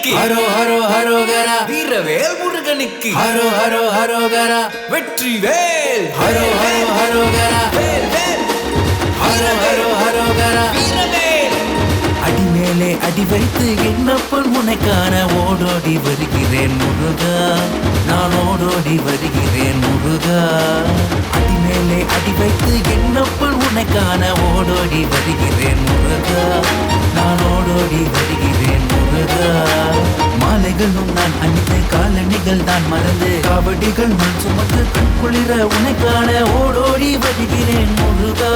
முருகனுக்கு ஹரோ ஹரோ ஹரோகரா வீரவேல் முருகனுக்கு ஹரோ ஹரோ ஹரோகரா வெற்றிவேல் ஹரோ ஹரோ ஹரோகரா வேல் வேல் ஹரோ ஹரோ ஹரோகரா வீரவேல் அடி மேலே அடி வைத்து என்னப்பன் உனக்கான ஓடோடி வருகிறேன் முருகா நான் ஓடோடி வருகிறேன் முருகா அடி மேலே அடி வைத்து என்னப்பன் உனக்கான ஓடோடி வருகிறேன் முருகா நான் ஓடோடி வருகிறேன் முருகா மாலைகளும் நான் அணிந்த காலணிகள் தான் மறந்து காவடிகள் மண் சுமந்து கண் குளிர உனக்கான ஓடோடி வருகிறேன் முருகா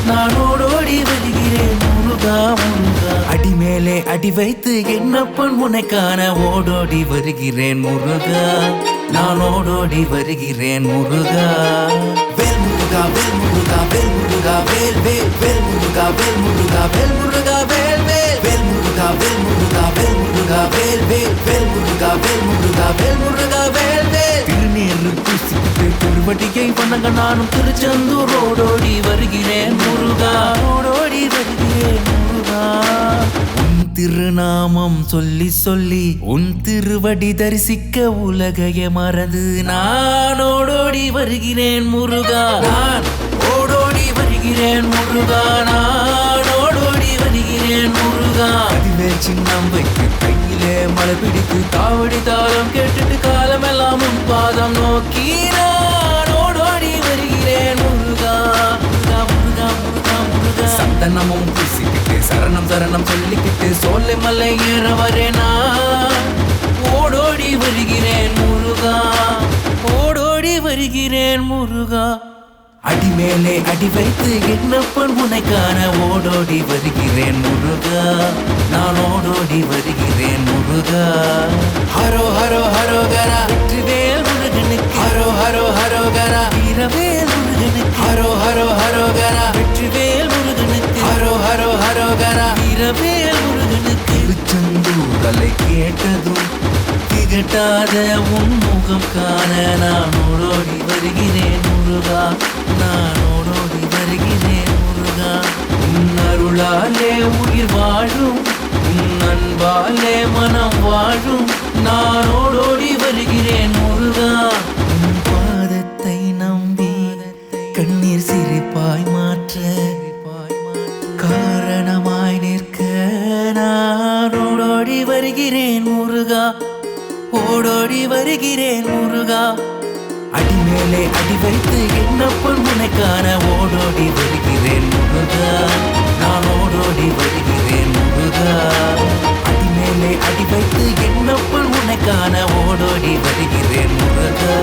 நான் ஓடோடி வருகிறேன் முருகா முருகா அடி மேலே அடி வைத்து என்னப்பன் உனக்கான ஓடோடி வருகிறேன் முருகா நான் ஓடோடி வருகிறேன் முருகா வேல் முருகா வேல் முருகா வேல் முருகா வேல் வேல் வேல் முருகா வேல் முருகா வேல் முருகா வேல் வேல் வேல் முருகா வேல் முருகா வேல் முருகா வேல் வேல் வேல் முருகா வேல் முருகா வேல் முருகா வேல் வேல் திருநீறு பூசிக்கிட்டு திருவடியை வணங்க நானும் திருச்செந்தூர் ஓடோடி வருகிறேன் முருகா ஓடோடி வருகிறேன் முருகா உன் திருநாமம் சொல்லி சொல்லி உன் திருவடி தரிசிக்க உலகைய மறந்து நான் ஓடோடி வருகிறேன் முருகா நான் ஓடோடி வருகிறேன் முருகா நான் ஓடோடி வருகிறேன் முருகா அதில் சின்னம் வைத்து கையிலே மழை பிடித்து காவடி தாளம் கேட்டுட்டு காலமெல்லாம் உன் பாதம் நோக்கி நான் ஓடோடி வருகிறேன் முருகா முருகா முருகா முருகா முருகா சந்தனமும் பூசிக்கிட்டு சரணம் சரணம் சொல்லிக்கிட்டு சோலை மலை ஏற வரேனா ஓடோடி வருகிறேன் முருகா ஓடோடி வருகிறேன் முருகா அடி மேலே அடி வைத்து என்னப்பன் உனக்கான ஓடோடி வருகிறேன் முருகா நான் ஓடோடி வருகிறேன் முருகா ஹரோ ஹரோ ஹரோகரா வெற்றிவேல் முருகனுக்கு ஹரோ ஹரோ ஹரோகரா வீரவேல் முருகனுக்கு ஹரோ ஹரோ ஹரோகரா வெற்றிவேல் முருகனுக்கு ஹரோ ஹரோ ஹரோகரா வீரவேல் முருகனுக்கு திருச்செந்தூரலை கேட்டதும் திகட்டாத உன் முகம் காண நான் ஓடோடி வருகிறேன் முருகா நான் ஓடோடி வருகிறேன் முருகா உன் அருளாலே உயிர் வாழும் உன் அன்பாலே மனம் வாழும் நான் ஓடோடி வருகிறேன் முருகா உன் பாதத்தை நம்பி கண்ணீர் சிரிப்பாய் மாற்ற காரணமாய் நிற்க நான் ஓடோடி வருகிறேன் முருகா ஓடோடி வருகிறேன் முருகா அடி மேலே அடி வைத்து என்னப்பன் உனக்கான ஓடோடி வருகிறேன் முருகா நான் ஓடோடி வருகிறேன் முருகா அடி மேலே அடி வைத்து என்னப்பன் உனக்கான ஓடோடி வருகிறேன் முருகா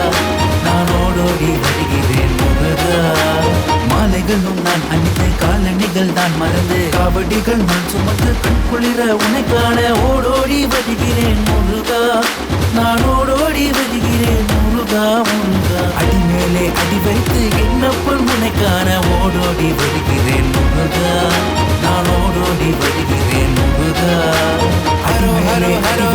நான் ஓடோடி வருகிறேன் முருகா மாலைகளும் நான் அணிந்த காலணிகள் தான் மறந்து காவடிகள் மண் சுமந்து கண் குளிர உனக்கான ஓடோடி வருகிறேன் முருகா நான் ஓடோடி வருகிறேன் முருகா முருகா அடி மேலே அடி வைத்து என்னப்பன் உனக்கான ஓடோடி வருகிறேன் முருகா நான் ஓடோடி வருகிறேன் முருகா ஹரோ ஹரோ ஹரோ